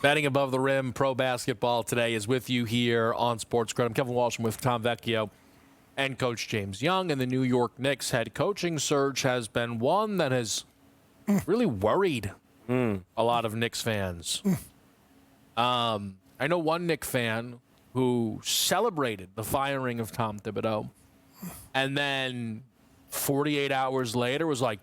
Betting Above the Rim Pro Basketball today is with you here on SportsGrid. I'm Kevin Walsh. I'm with Tom Vecchio and Coach James Young. And the New York Knicks head coaching search has been one that has really worried a lot of Knicks fans. I know one Knicks fan who celebrated the firing of Tom Thibodeau and then 48 hours later was like,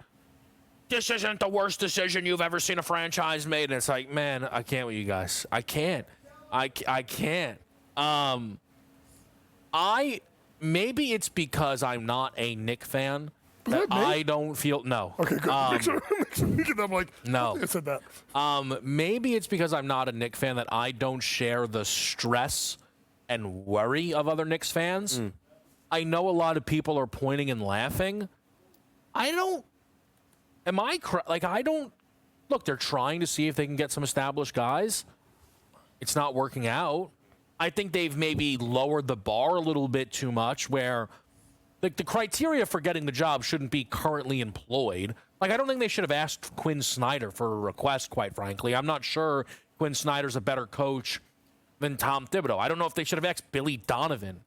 this isn't the worst decision you've ever seen a franchise made. And it's like, man, I can't with you guys. I can't. I can't. Maybe it's because I'm not a Knicks fan that I don't feel. No. Okay, good. I'm like, no. I said that. Maybe it's because I'm not a Knicks fan that I don't share the stress and worry of other Knicks fans. I know a lot of people are pointing and laughing. I don't. I don't. Look, they're trying to see if they can get some established guys. It's not working out. I think they've maybe lowered the bar a little bit too much where the criteria for getting the job shouldn't be currently employed. Like, I don't think they should have asked Quinn Snyder for a request, quite frankly. I'm not sure Quinn Snyder's a better coach than Tom Thibodeau. I don't know if they should have asked Billy Donovan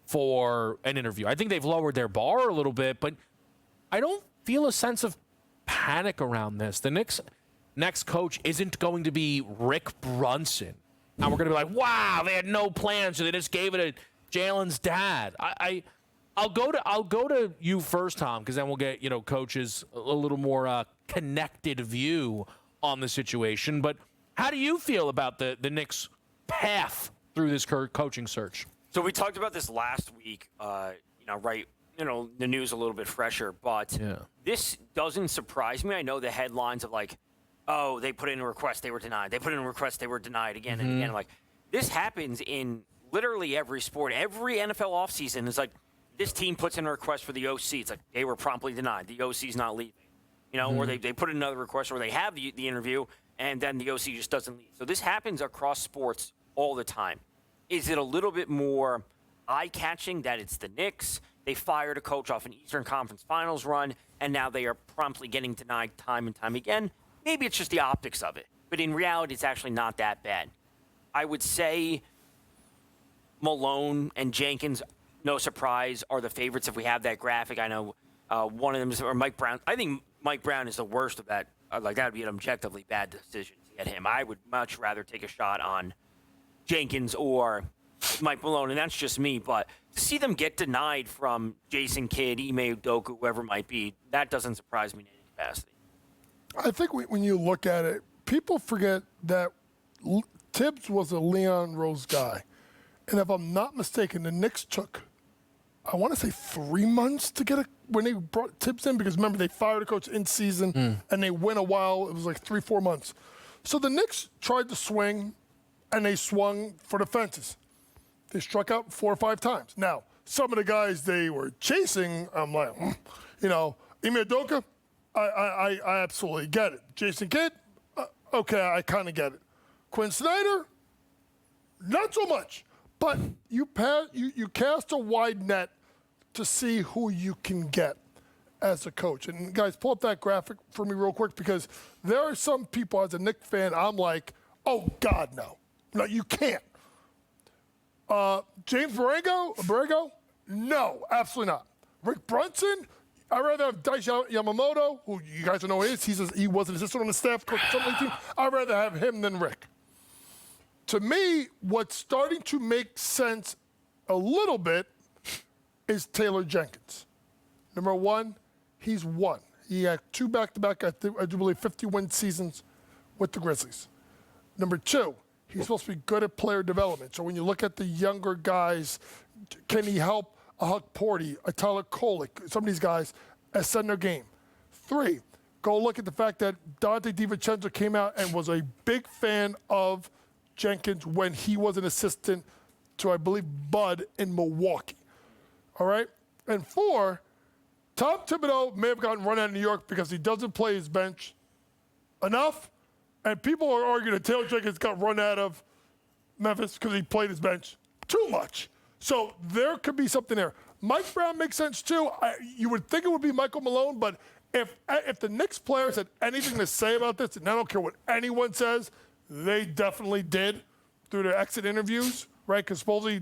for an interview. I think they've lowered their bar a little bit, but I don't feel a sense of panic around this. The Knicks' next coach isn't going to be Rick Brunson. And we're going to be like, wow, they had no plans, so they just gave it to Jalen's dad. I'll go to you first, Tom, because then we'll get coaches a little more connected view on the situation. But how do you feel about the Knicks' path through this coaching search? So we talked about this last week. The news a little bit fresher, but this doesn't surprise me. I know the headlines of like, oh, they put in a request, they were denied. They put in a request, they were denied again and again. Like, this happens in literally every sport. Every NFL offseason is like, this team puts in a request for the OC. It's like, they were promptly denied. The OC's not leaving. Or they put in another request, or they have the interview, and then the OC just doesn't leave. So this happens across sports all the time. Is it a little bit more eye-catching that it's the Knicks? They fired a coach off an Eastern Conference Finals run, and now they are promptly getting denied time and time again. Maybe it's just the optics of it, but in reality, it's actually not that bad. I would say Malone and Jenkins, no surprise, are the favorites if we have that graphic. I know one of them is or Mike Brown. I think Mike Brown is the worst of that. That would be an objectively bad decision to get him. I would much rather take a shot on Jenkins or Mike Malone, and that's just me. But to see them get denied from Jason Kidd, Ime Udoka, whoever it might be, that doesn't surprise me in any capacity. I think when you look at it, people forget that Tibbs was a Leon Rose guy. And if I'm not mistaken, the Knicks took, I want to say 3 months to get when they brought Tibbs in, because remember, they fired a coach in season and they went a while. It was like 3-4 months. So the Knicks tried to swing and they swung for the fences. They struck out 4 or 5 times. Now, some of the guys they were chasing, I'm like, Ime Udoka, I absolutely get it. Jason Kidd, okay, I kind of get it. Quinn Snyder, not so much. But you cast a wide net to see who you can get as a coach. And guys, pull up that graphic for me real quick, because there are some people, as a Knicks fan, I'm like, oh God, no. No, you can't. James Borrego? No, absolutely not. Rick Brunson? I'd rather have Dice Yamamoto, who you guys know he was an assistant on the staff, coach of the team. I'd rather have him than Rick. To me, what's starting to make sense a little bit is Taylor Jenkins. Number one, he's won. He had 2 back-to-back, I do believe, 50-win seasons with the Grizzlies. Number two, he's supposed to be good at player development. So when you look at the younger guys, can he help a Huck Porty, a Tyler Kolek, some of these guys, ascend their game? 3, go look at the fact that Dante DiVincenzo came out and was a big fan of Jenkins when he was an assistant to, I believe, Bud in Milwaukee. All right? And 4, Tom Thibodeau may have gotten run out of New York because he doesn't play his bench enough. And people are arguing that Taylor Jenkins got run out of Memphis because he played his bench too much. So there could be something there. Mike Brown makes sense too. You would think it would be Michael Malone, but if the Knicks players had anything to say about this, and I don't care what anyone says, they definitely did through their exit interviews, right? Because supposedly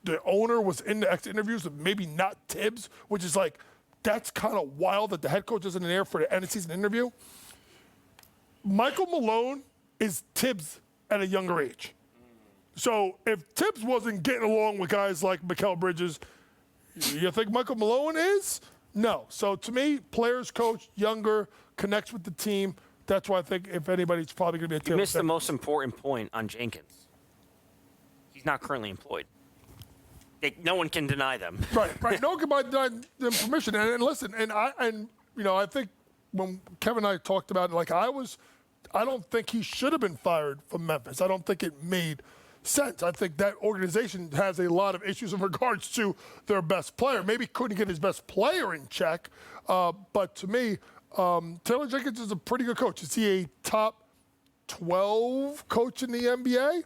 the owner was in the exit interviews, but maybe not Tibbs, which is like, that's kind of wild that the head coach isn't in there for the end of season interview. Michael Malone is Tibbs at a younger age. So if Tibbs wasn't getting along with guys like Mikal Bridges, you think Michael Malone is? No. So to me, players coach, younger, connects with the team. That's why I think if anybody, it's probably going to be a Tibbs. You missed the most important point on Jenkins. He's not currently employed. No one can deny them. Right. No one can deny them permission. And listen, I think when Kevin and I talked about it, I don't think he should have been fired from Memphis. I don't think it made sense. I think that organization has a lot of issues in regards to their best player. Maybe couldn't get his best player in check, but to me, Taylor Jenkins is a pretty good coach. Is he a top 12 coach in the NBA?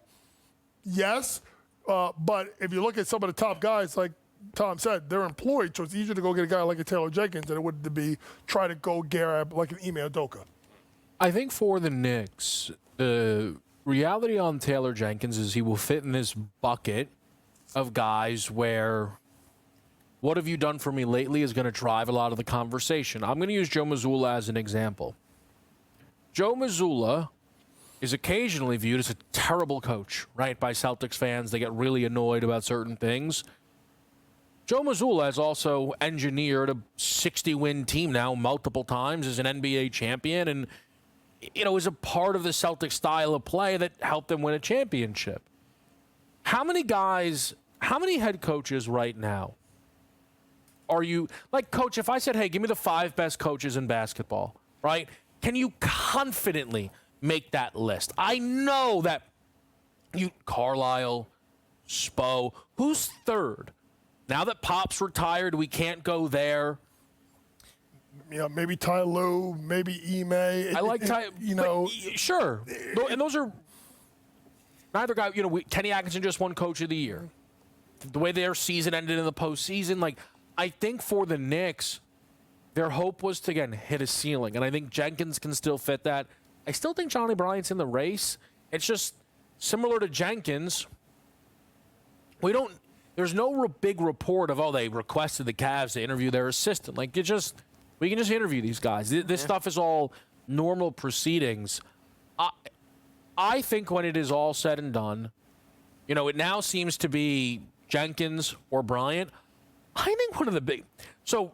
Yes, but if you look at some of the top guys, like Tom said, they're employed, so it's easier to go get a guy like a Taylor Jenkins than it would to be try to go grab like an Ime Udoka. I think for the Knicks, the reality on Taylor Jenkins is he will fit in this bucket of guys where what have you done for me lately is going to drive a lot of the conversation. I'm going to use Joe Mazzulla as an example. Joe Mazzulla is occasionally viewed as a terrible coach, right, by Celtics fans. They get really annoyed about certain things. Joe Mazzulla has also engineered a 60-win team now multiple times as an NBA champion and is a part of the Celtics style of play that helped them win a championship. How many head coaches right now are you, like, coach, if I said, hey, give me the 5 best coaches in basketball, right? Can you confidently make that list? I know that Carlisle, Spo, who's third? Now that Pop's retired, we can't go there. Maybe Ty Lue, maybe Ime. I like Ty. Sure. And those are neither guy. Kenny Atkinson just won Coach of the Year. The way their season ended in the postseason, I think for the Knicks, their hope was to again hit a ceiling, and I think Jenkins can still fit that. I still think Johnny Bryant's in the race. It's just similar to Jenkins. There's no big report of they requested the Cavs to interview their assistant. We can just interview these guys. This stuff is all normal proceedings. I think when it is all said and done, it now seems to be Jenkins or Bryant. I think one of the big... So,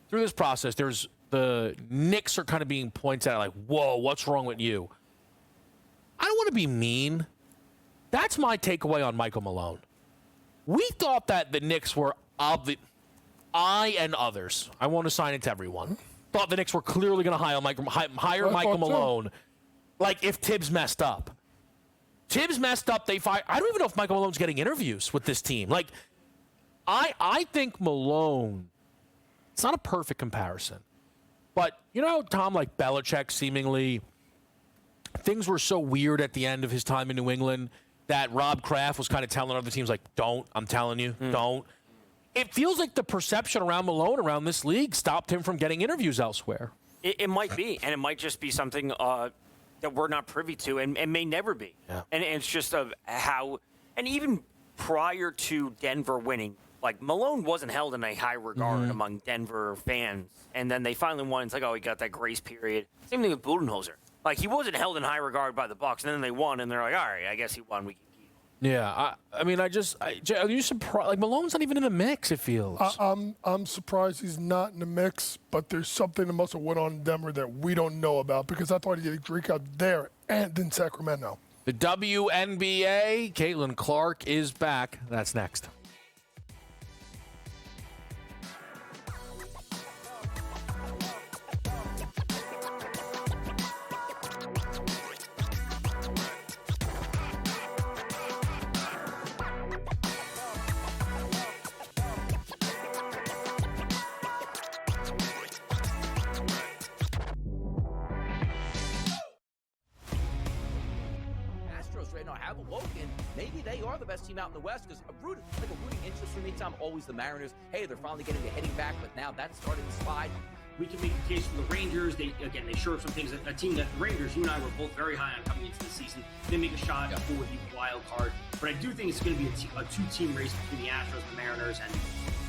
through this process, there's the Knicks are kind of being pointed at whoa, what's wrong with you? I don't want to be mean. That's my takeaway on Michael Malone. We thought that the Knicks were I and others, I won't assign it to everyone, thought the Knicks were clearly going to hire Michael Malone. If Tibbs messed up. Tibbs messed up, they fired. I don't even know if Michael Malone's getting interviews with this team. I think Malone, it's not a perfect comparison. But, Tom, Belichick seemingly, things were so weird at the end of his time in New England that Rob Kraft was kind of telling other teams, don't, I'm telling you, don't. It feels like the perception around Malone, around this league, stopped him from getting interviews elsewhere. It might be, and it might just be something that we're not privy to and may never be. Yeah. And it's just of how, and even prior to Denver winning, Malone wasn't held in a high regard among Denver fans. And then they finally won. It's he got that grace period. Same thing with Budenholzer. He wasn't held in high regard by the Bucks, and then they won, and they're all right, I guess he won. We can keep him. Yeah, are you surprised? Malone's not even in the mix, it feels. I'm surprised he's not in the mix, but there's something that must have went on in Denver that we don't know about because I thought he did a drink out there and in Sacramento. The WNBA, Caitlin Clark is back. That's next. Right now have awoken. Maybe they are the best team out in the West because a rooting interest for me, Tom, always the Mariners. Hey, they're finally getting the hitting back, but now that's starting to slide. we can make a case for the Rangers. They shore up some things. A team that the Rangers, you and I were both very high on coming into the season. They make a shot for the wild card. But I do think it's going to be a two-team race between the Astros and the Mariners, and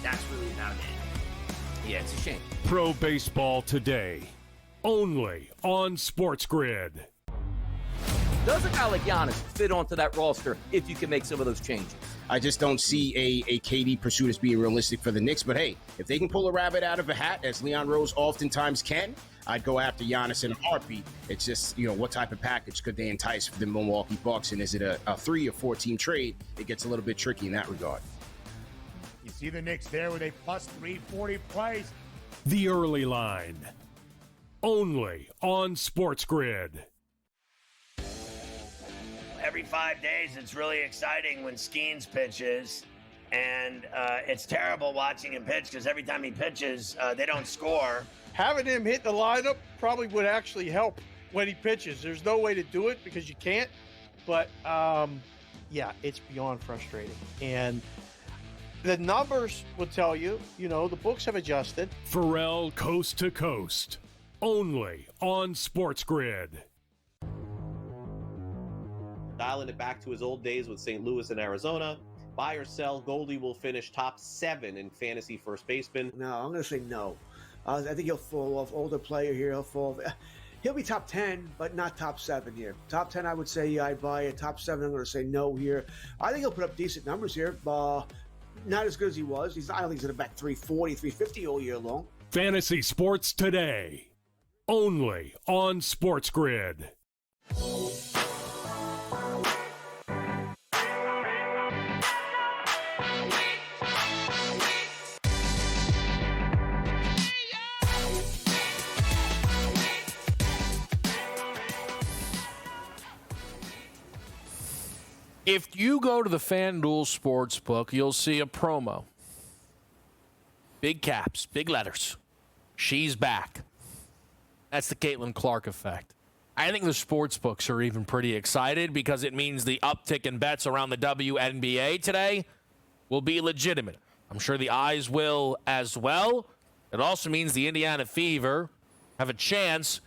that's really about it. Yeah, it's a shame. Pro Baseball Today, only on SportsGrid. Does a guy like Giannis fit onto that roster if you can make some of those changes? I just don't see a KD pursuit as being realistic for the Knicks. But hey, if they can pull a rabbit out of a hat, as Leon Rose oftentimes can, I'd go after Giannis in a heartbeat. It's just, what type of package could they entice for the Milwaukee Bucks? And is it a 3 or 4 team trade? It gets a little bit tricky in that regard. You see the Knicks there with a plus 340 price. The Early Line, only on SportsGrid. Every 5 days, it's really exciting when Skeens pitches, and it's terrible watching him pitch because every time he pitches, they don't score. Having him hit the lineup probably would actually help when he pitches. There's no way to do it because you can't, but yeah, it's beyond frustrating. And the numbers will tell you, the books have adjusted. Pharrell Coast to Coast, only on SportsGrid. Dialing it back to his old days with St. Louis and Arizona. Buy or sell, Goldie will finish top 7 in fantasy first baseman. No, I'm going to say no. I think he'll fall off. Older player here, he'll be top 10, but not top 7 here. Top 10, I would say I'd buy it. Top 7, I'm going to say no here. I think he'll put up decent numbers here. Not as good as he was. I don't think he's going to bat 340, 350 all year long. Fantasy Sports Today, only on SportsGrid. If you go to the FanDuel Sportsbook, you'll see a promo. Big caps, big letters. She's back. That's the Caitlin Clark effect. I think the sportsbooks are even pretty excited because it means the uptick in bets around the WNBA today will be legitimate. I'm sure the eyes will as well. It also means the Indiana Fever have a chance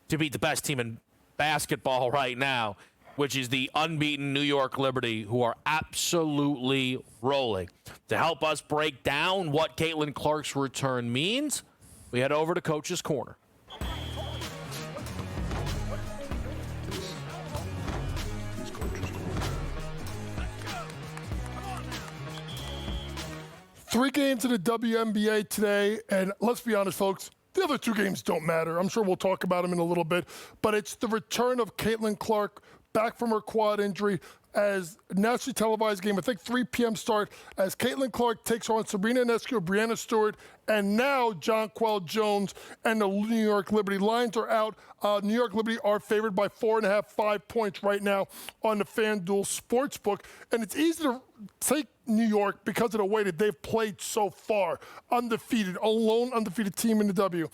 to beat the best team in basketball right now, which is the unbeaten New York Liberty, who are absolutely rolling. To help us break down what Caitlin Clark's return means, we head over to Coach's Corner. Three games in the WNBA today, and let's be honest, folks, the other 2 games don't matter. I'm sure we'll talk about them in a little bit, but it's the return of Caitlin Clark back from her quad injury as nationally televised game, I think 3 p.m. start, as Caitlin Clark takes on Sabrina Ionescu, Brianna Stewart, and now Jonquel Jones and the New York Liberty. Lines are out. New York Liberty are favored by 4.5, 5 points right now on the FanDuel Sportsbook. And it's easy to take New York because of the way that they've played so far. Undefeated, a lone undefeated team in the W.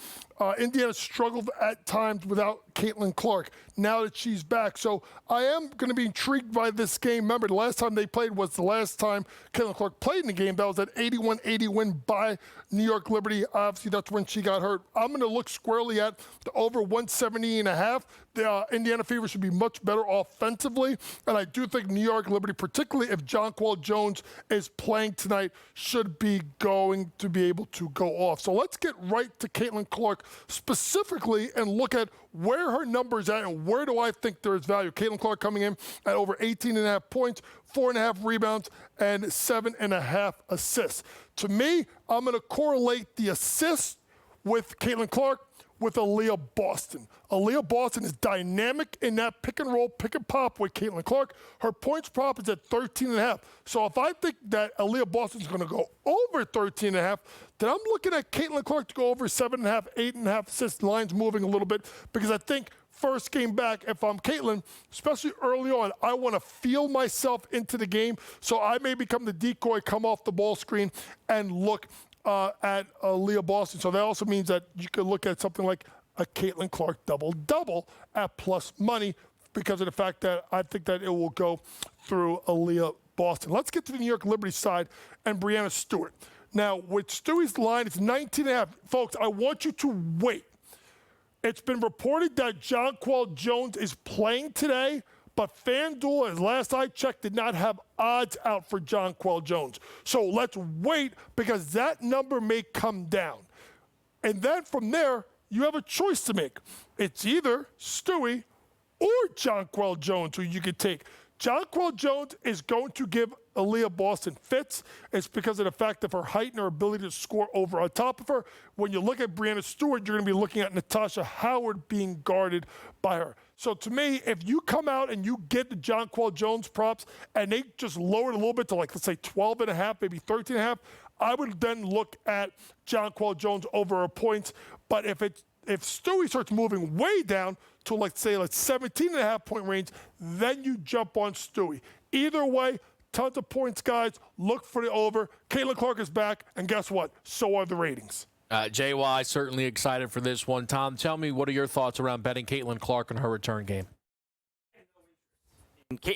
Indiana struggled at times without Caitlin Clark. Now that she's back. So I am going to be intrigued by this game. Remember, the last time they played was the last time Caitlin Clark played in the game. That was that 81-80 win by New York Liberty. Obviously, that's when she got hurt. I'm going to look squarely at the over 170.5. The Indiana Fever should be much better offensively. And I do think New York Liberty, particularly if Jonquel Jones is playing tonight, should be going to be able to go off. So let's get right to Caitlin Clark specifically and look at where her numbers at and where do I think there is value. Caitlin Clark coming in at over 18.5 points, 4.5 rebounds, and 7.5 assists. To me, I'm going to correlate the assists with Caitlin Clark with Aaliyah Boston. Aaliyah Boston is dynamic in that pick and roll, pick and pop with Caitlin Clark. Her points prop is at 13.5. So if I think that Aaliyah Boston is going to go over 13.5, then I'm looking at Caitlin Clark to go over 7.5, 8.5 assists. Lines moving a little bit because I think first game back, if I'm Caitlin, especially early on, I want to feel myself into the game. So I may become the decoy, come off the ball screen, and look at Aaliyah Boston. So that also means that you could look at something like a Caitlin Clark double-double at plus money because of the fact that I think that it will go through Aaliyah Boston. Let's get to the New York Liberty side and Brianna Stewart. Now, with Stewie's line, it's 19.5. Folks, I want you to wait. It's been reported that Jonquel Jones is playing today, but FanDuel, as last I checked, did not have odds out for Jonquel Jones. So let's wait because that number may come down. And then from there, you have a choice to make. It's either Stewie or Jonquel Jones who you could take. Jonquel Jones is going to give Aaliyah Boston fits. It's because of the fact of her height and her ability to score over on top of her. When you look at Breanna Stewart, you're going to be looking at Natasha Howard being guarded by her. So to me, if you come out and you get the Jonquel Jones props and they just lower it a little bit to like, let's say 12.5, maybe 13.5, I would then look at Jonquel Jones over her points. But if Stewie starts moving way down to like 17.5 point range, then you jump on Stewie. Either way, tons of points, guys. Look for the over. Caitlin Clark is back, and guess what? So are the ratings. JY, certainly excited for this one. Tom, tell me, what are your thoughts around betting Caitlin Clark in her return game?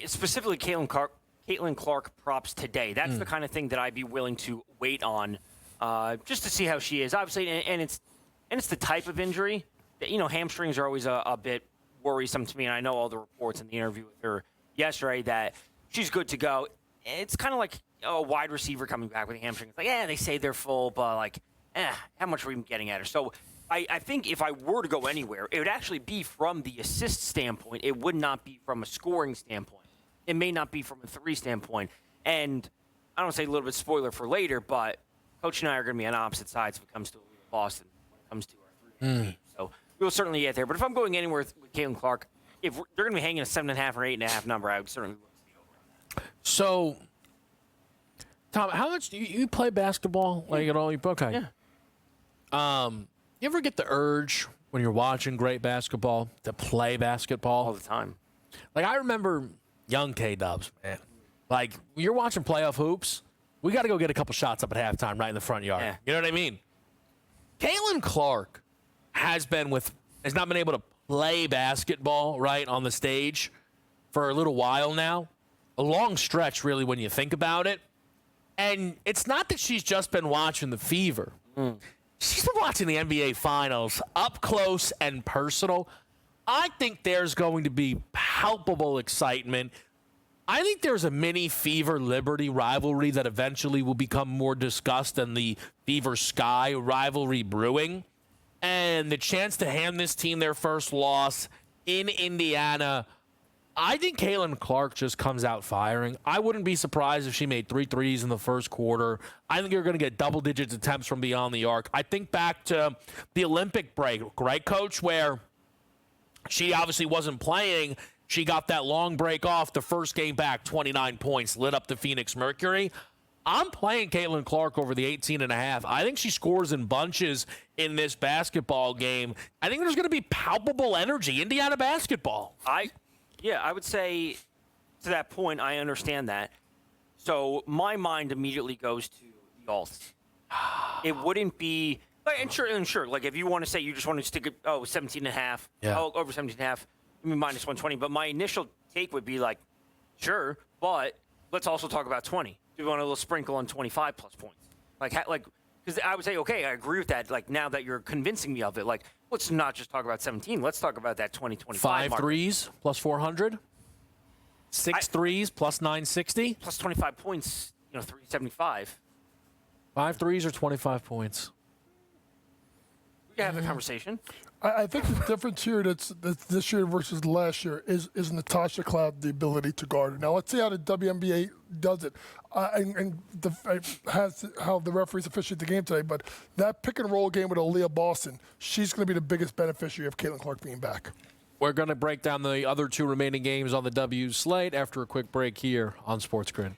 Specifically, Caitlin Clark props today. That's the kind of thing that I'd be willing to wait on just to see how she is. Obviously, and it's the type of injury that, hamstrings are always a bit worrisome to me, and I know all the reports in the interview with her yesterday that she's good to go. It's kind of like a wide receiver coming back with a hamstring. It's like, they say they're full, but how much are we getting at her? So I think if I were to go anywhere, it would actually be from the assist standpoint. It would not be from a scoring standpoint. It may not be from a three standpoint. And I don't say a little bit spoiler for later, but Coach and I are going to be on opposite sides if it comes to Boston, when it comes to our three. So we'll certainly get there. But if I'm going anywhere with Caitlin Clark, if they're going to be hanging a 7.5 or 8.5 number, I would certainly look to the over. So, Tom, how much do you play basketball? Like at all? Okay. Yeah. You ever get the urge when you're watching great basketball to play basketball? All the time. Like, I remember young K-Dubs, man. Like, when you're watching playoff hoops, we got to go get a couple shots up at halftime right in the front yard. Yeah. You know what I mean? Caitlin Clark has not been able to play basketball right on the stage for a little while now. A long stretch, really, when you think about it. And it's not that she's just been watching the Fever. She's been watching the NBA Finals up close and personal. I think there's going to be palpable excitement. I think there's a mini Fever-Liberty rivalry that eventually will become more discussed than the Fever-Sky rivalry brewing. And the chance to hand this team their first loss in Indiana, I think Caitlin Clark just comes out firing. I wouldn't be surprised if she made 3 threes in the first quarter. I think you're going to get double-digit attempts from beyond the arc. I think back to the Olympic break, right, Coach, where she obviously wasn't playing. She got that long break off. The first game back, 29 points, lit up the Phoenix Mercury. I'm playing Caitlin Clark over the 18.5. I think she scores in bunches in this basketball game. I think there's going to be palpable energy. Indiana basketball. I would say to that point, I understand that. So my mind immediately goes to the alts. It wouldn't be, and sure, like if you want to say you just want to stick it, 17.5, over 17.5, minus 120. But my initial take would be like, sure, but let's also talk about 20. Do we want a little sprinkle on 25 plus points? Because I would say, okay, I agree with that. Like now that you're convincing me of it, like let's not just talk about 17. Let's talk about that 20, 25 5 mark. threes plus 400. 6 threes plus 960. Plus 25 points, 375. 5 threes or 25 points. We can have the conversation. I think the difference here that's this year versus last year is Natasha Cloud the ability to guard her. Now let's see how the WNBA does it, how the referees officiate the game today. But that pick and roll game with Aaliyah Boston, she's going to be the biggest beneficiary of Caitlin Clark being back. We're going to break down the other 2 remaining games on the W slate after a quick break here on SportsGrid.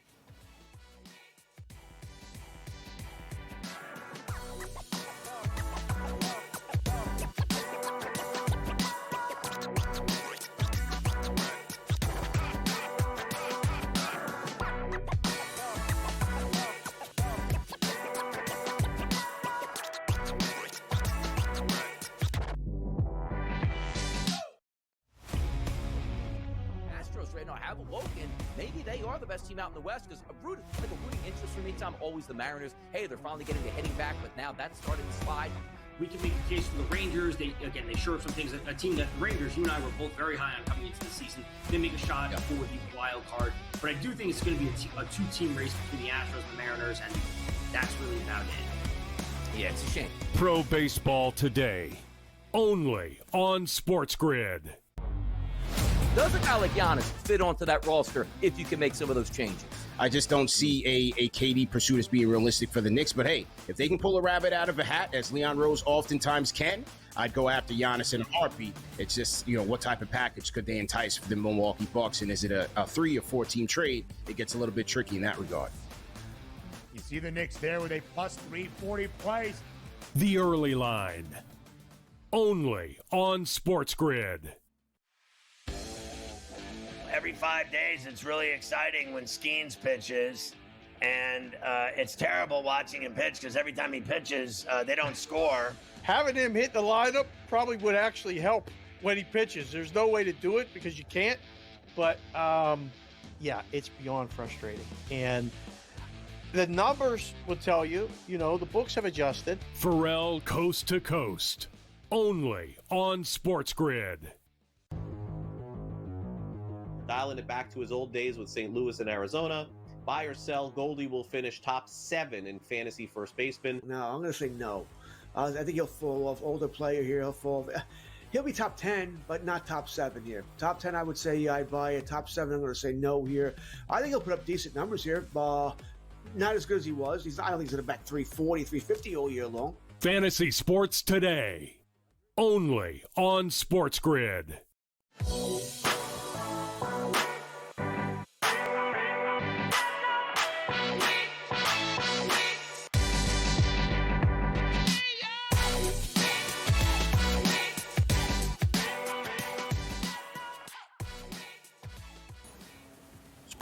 have awoken. Maybe they are the best team out in the West because a rooting interest for me, Tom, always the Mariners. Hey, they're finally getting the hitting back, but now that's starting to slide. We can make the case for the Rangers. They shore up some things. A team that the Rangers, you and I were both very high on coming into the season. They make a shot for the wild card. But I do think it's going to be a two-team race between the Astros and the Mariners, and that's really about it. Yeah, it's a shame. Pro Baseball Today, only on SportsGrid. Does a guy like Giannis fit onto that roster if you can make some of those changes? I just don't see a KD pursuit as being realistic for the Knicks. But hey, if they can pull a rabbit out of a hat, as Leon Rose oftentimes can, I'd go after Giannis in a heartbeat. It's just, what type of package could they entice for the Milwaukee Bucks? And is it a 3 or 4 team trade? It gets a little bit tricky in that regard. You see the Knicks there with a plus 340 price. The Early Line, only on SportsGrid. Every 5 days, it's really exciting when Skeens pitches, and it's terrible watching him pitch because every time he pitches, they don't score. Having him hit the lineup probably would actually help when he pitches. There's no way to do it because you can't. But, yeah, it's beyond frustrating. And the numbers will tell you, the books have adjusted. Pharrell Coast to Coast, only on SportsGrid. Dialing it back to his old days with St. Louis and Arizona. Buy or sell, Goldie will finish top 7 in fantasy first baseman. No, I'm going to say no. I think he'll fall off. Older player here, he'll be top 10, but not top 7 here. Top 10, I would say I buy a. Top 7, I'm going to say no here. I think he'll put up decent numbers here. Not as good as he was. I don't think he's going to bat 340, 350 all year long. Fantasy Sports Today, only on SportsGrid.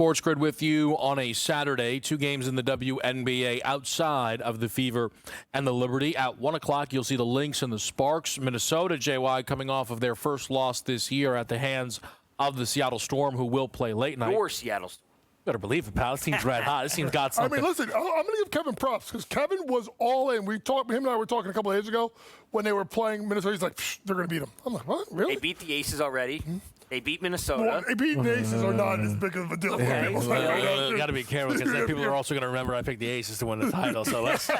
SportsGrid with you on a Saturday. 2 games in the WNBA outside of the Fever and the Liberty. At 1 o'clock, you'll see the Lynx and the Sparks. Minnesota, JY, coming off of their first loss this year at the hands of the Seattle Storm, who will play late night. Your Seattle Storm. Better believe it, pal. This team's red hot. This team's got something. I mean, listen, I'm going to give Kevin props because Kevin was all in. Him and I were talking a couple of days ago when they were playing Minnesota. He's like, they're going to beat them. I'm like, what? Really? They beat the Aces already. They beat Minnesota. Well, they beat the Aces are not as big of a deal. Okay. Got to be careful because then people are also going to remember I picked the Aces to win the title. So let's,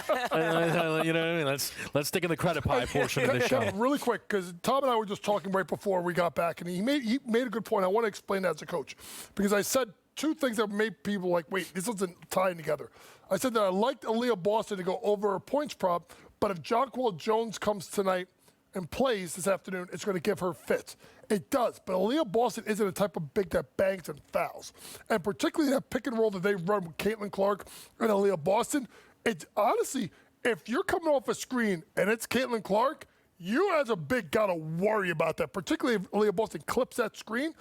let's stick in the credit pie portion of the show. Really quick, because Tom and I were just talking right before we got back, and he made a good point. I want to explain that as a coach because I said 2 things that made people like, wait, this isn't tying together. I said that I liked Aaliyah Boston to go over a points prop, but if Jonquil Jones comes tonight and plays this afternoon, it's going to give her fits. It does, but Aaliyah Boston isn't the type of big that bangs and fouls. And particularly that pick and roll that they run with Caitlin Clark and Aaliyah Boston, it's honestly, if you're coming off a screen and it's Caitlin Clark, you as a big got to worry about that, particularly if Aaliyah Boston clips that screen.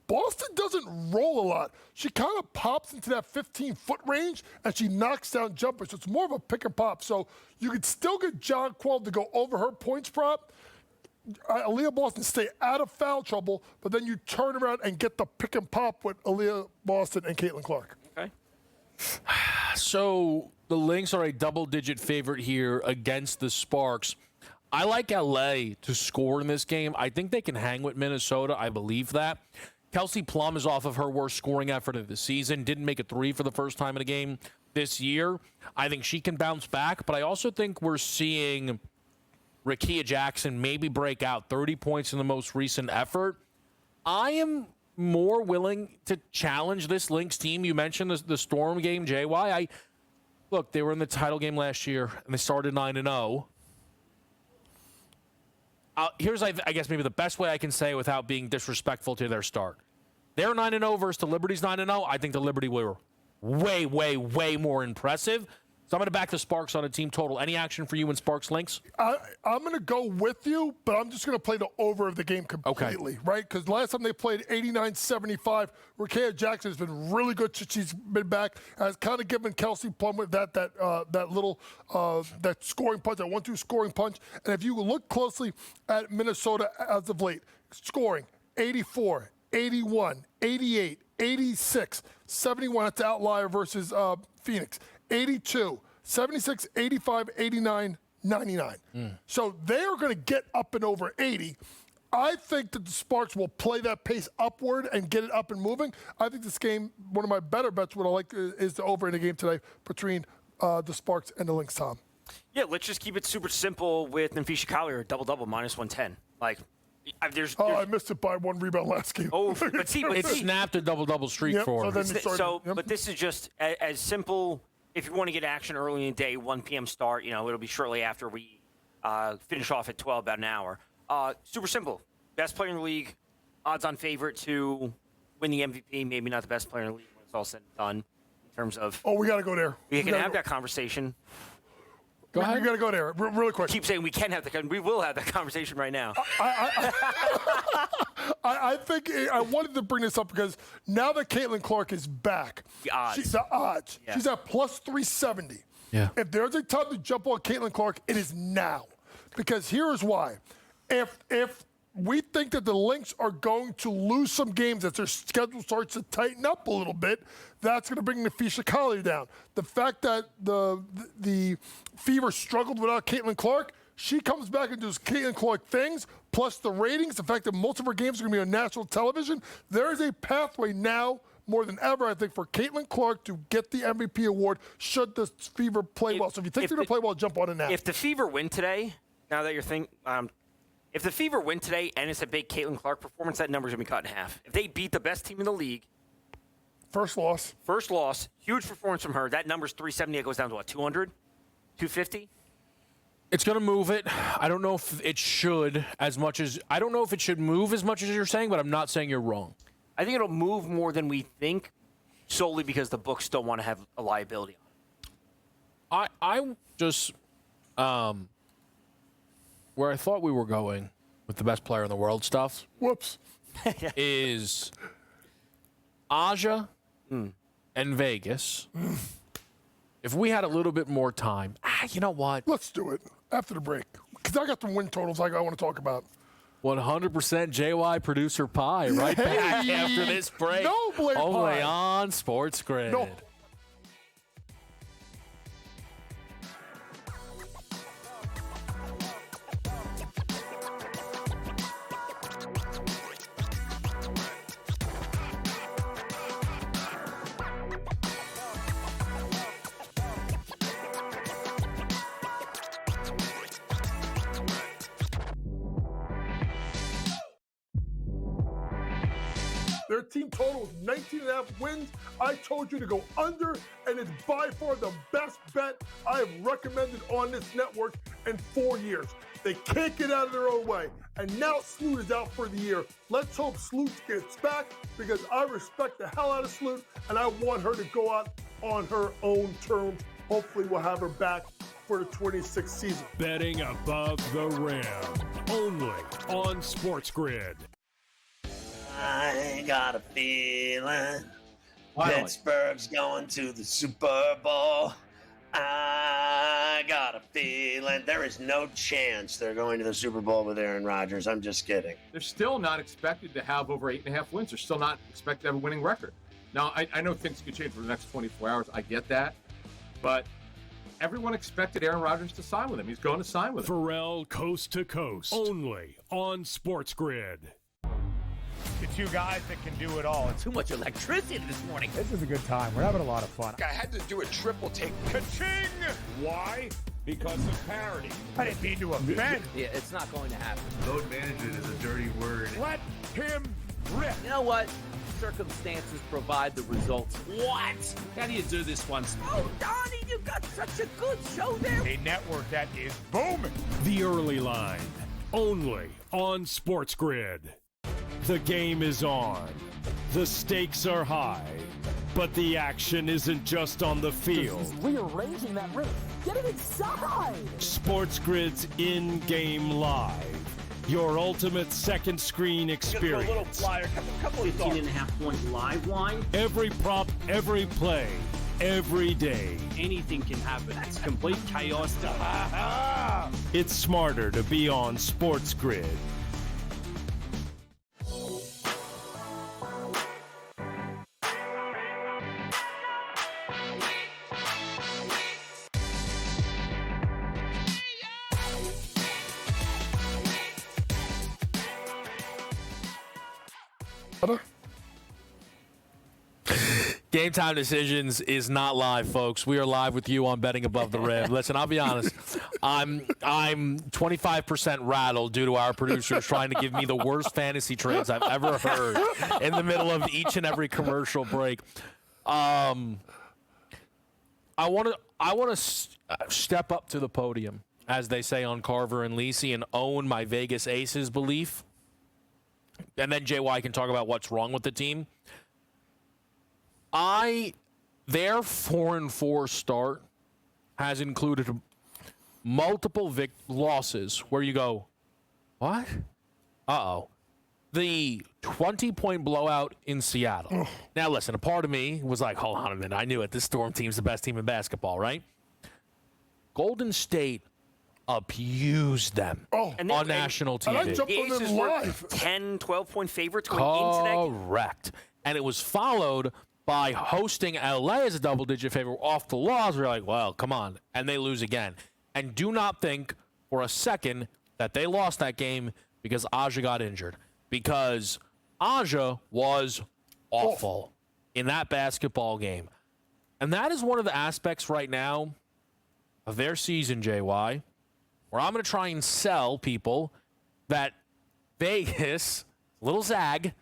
Boston doesn't roll a lot. She kind of pops into that 15-foot range, and she knocks down jumpers. So it's more of a pick and pop. So you could still get Jonquil to go over her points prop. Aaliyah Boston stay out of foul trouble, but then you turn around and get the pick and pop with Aaliyah Boston and Caitlin Clark. Okay. So the Lynx are a double-digit favorite here against the Sparks. I like LA to score in this game. I think they can hang with Minnesota. I believe that. Kelsey Plum is off of her worst scoring effort of the season. Didn't make a 3 for the first time in a game this year. I think she can bounce back, but I also think we're seeing Rickea Jackson maybe break out 30 points in the most recent effort. I am more willing to challenge this Lynx team. You mentioned the Storm game, JY. Look, they were in the title game last year, and they started 9-0. Here's, I guess, maybe the best way I can say without being disrespectful to their start. They're 9-0 versus the Liberty's 9-0. I think the Liberty were way, way, way more impressive. So I'm going to back the Sparks on a team total. Any action for you in Sparks Lynx? I'm going to go with you, but I'm just going to play the over of the game completely, right? Because last time they played 89-75, Rickea Jackson has been really good. She's been back, has kind of given Kelsey Plum with that little that scoring punch, that 1-2 scoring punch. And if you look closely at Minnesota as of late, scoring 84, 81, 88, 86, 71. That's the outlier versus Phoenix. 82, 76, 85, 89, 99. So they are going to get up and over 80. I think that the Sparks will play that pace upward and get it up and moving. I think this game, one of my better bets, what I like is the over in the game today between the Sparks and the Lynx, Tom. Yeah, let's just keep it super simple with Nafisha Collier, double-double, -110. Like, there's I missed it by 1 rebound last game. Oh, but see, it snapped a double streak for him. But this is just as simple. If you want to get action early in the day, 1 p.m. start, it'll be shortly after we finish off at 12, about an hour. Super simple. Best player in the league, odds-on favorite to win the MVP. Maybe not the best player in the league when it's all said and done in terms of. Oh, we got to go there. We can have that conversation. Go ahead. We got to go there really quick. Keep saying we can have we will have that conversation right now. I think I wanted to bring this up because now that Caitlin Clark is back, the odds. Yeah. She's at +370. Yeah. If there's a time to jump on Caitlin Clark, it is now. Because here is why. If we think that the Lynx are going to lose some games as their schedule starts to tighten up a little bit, that's going to bring Nafisha Collier down. The fact that the Fever struggled without Caitlin Clark, she comes back and does Caitlin Clark things, plus the ratings, the fact that most of her games are going to be on national television. There is a pathway now, more than ever, I think, for Caitlin Clark to get the MVP award should the Fever play well. So if you think they're going to play well, jump on it now. If the Fever win today, now that you're thinking, if the Fever win today and it's a big Caitlin Clark performance, that number's going to be cut in half. If they beat the best team in the league. First loss, huge performance from her. That number's 370. It goes down to what, 200? 250? It's going to move it. I don't know if it should I don't know if it should move as much as you're saying, but I'm not saying you're wrong. I think it'll move more than we think, solely because the books still want to have a liability on it. I just where I thought we were going with the best player in the world stuff. Whoops. Is Aja and Vegas. If we had a little bit more time, you know what? Let's do it after the break. Because I got some win totals I want to talk about. 100% JY Producer Pie right back after this break. No Blade Only Pie. on SportsGrid. No. Their team total is 19.5 wins. I told you to go under, and it's by far the best bet I have recommended on this network in 4 years. They can't get out of their own way. And now Sloot is out for the year. Let's hope Sloot gets back because I respect the hell out of Sloot, and I want her to go out on her own terms. Hopefully we'll have her back for the 26th season. Betting above the rim. Only on SportsGrid. I got a feeling Pittsburgh's going to the Super Bowl. I got a feeling there is no chance they're going to the Super Bowl with Aaron Rodgers. I'm just kidding. They're still not expected to have over 8.5 wins. They're still not expected to have a winning record. Now, I know things could change for the next 24 hours. I get that. But everyone expected Aaron Rodgers to sign with him. He's going to sign with him. Pharrell Coast to Coast. Only on SportsGrid. The two guys that can do it all. Too much electricity this morning. This is a good time. We're having a lot of fun. I had to do a triple take. Ka-ching! Why? Because of parity. I didn't mean to offend. Yeah, it's not going to happen. Load management is a dirty word. Let him rip. You know what? Circumstances provide the results. What? How do you do this once? Oh, Donnie, you've got such a good show there. A network that is booming. The Early Line. Only on SportsGrid. The game is on. The stakes are high. But the action isn't just on the field. He's rearranging that rim. Get it inside! SportsGrid's in-game live. Your ultimate second screen experience. A little flyer, couple 15.5 point live line. Every prop, every play, every day. Anything can happen. That's complete chaos. It's smarter to be on SportsGrid. Game Time Decisions is not live, folks. We are live with you on Betting Above the Rim. Listen, I'll be honest. I'm 25% rattled due to our producers trying to give me the worst fantasy trades I've ever heard in the middle of each and every commercial break. I want to step up to the podium, as they say on Carver and Lisi, and own my Vegas Aces belief. And then JY can talk about what's wrong with the team. Their 4-4 start has included multiple losses where you go, what? Uh-oh. The 20-point blowout in Seattle. Now, listen, a part of me was like, hold on a minute. I knew it. This Storm team's the best team in basketball, right? Golden State abused them on national TV. And I jumped on them live. 10, 12-point favorites going into that game. Correct. And it was followed by hosting LA as a double-digit favorite off the loss. We're like, well, come on. And they lose again. And do not think for a second that they lost that game because Aja got injured. Because Aja was awful in that basketball game. And that is one of the aspects right now of their season, JY, where I'm going to try and sell people that Vegas, little zag,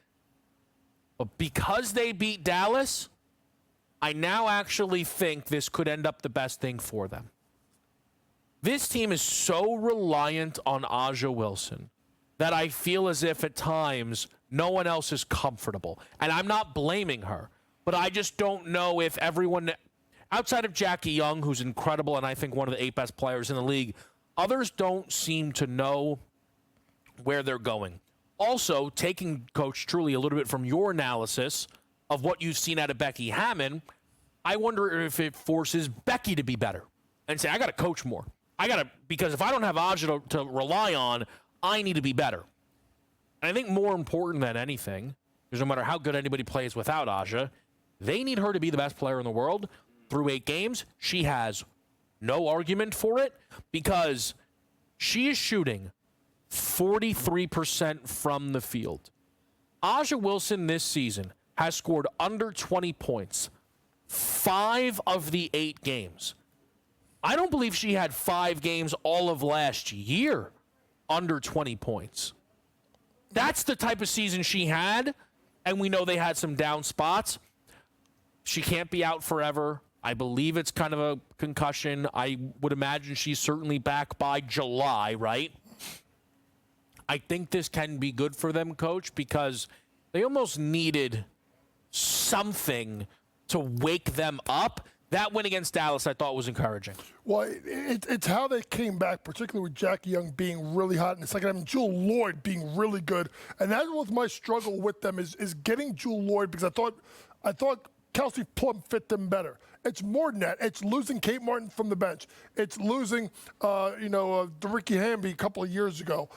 but because they beat Dallas, I now actually think this could end up the best thing for them. This team is so reliant on Aja Wilson that I feel as if at times no one else is comfortable. And I'm not blaming her, but I just don't know if everyone, outside of Jackie Young, who's incredible and I think one of the 8 best players in the league, others don't seem to know where they're going. Also, taking, Coach, truly a little bit from your analysis of what you've seen out of Becky Hammon, I wonder if it forces Becky to be better and say, I got to coach more. Because if I don't have Aja to rely on, I need to be better. And I think more important than anything, because no matter how good anybody plays without Aja, they need her to be the best player in the world. Through 8 games, she has no argument for it because she is shooting 43% from the field. Aja Wilson this season has scored under 20 points 5 of the 8 games. I don't believe she had 5 games all of last year under 20 points. That's the type of season she had, and we know they had some down spots. She can't be out forever. I believe it's kind of a concussion. I would imagine she's certainly back by July, right? I think this can be good for them, Coach, because they almost needed something to wake them up. That win against Dallas I thought was encouraging. Well, it's how they came back, particularly with Jackie Young being really hot in the second half and Jewel Lloyd being really good. And that was my struggle with them is getting Jewel Lloyd because I thought Kelsey Plum fit them better. It's more than that. It's losing Kate Martin from the bench. It's losing, DeRicky Hamby a couple of years ago.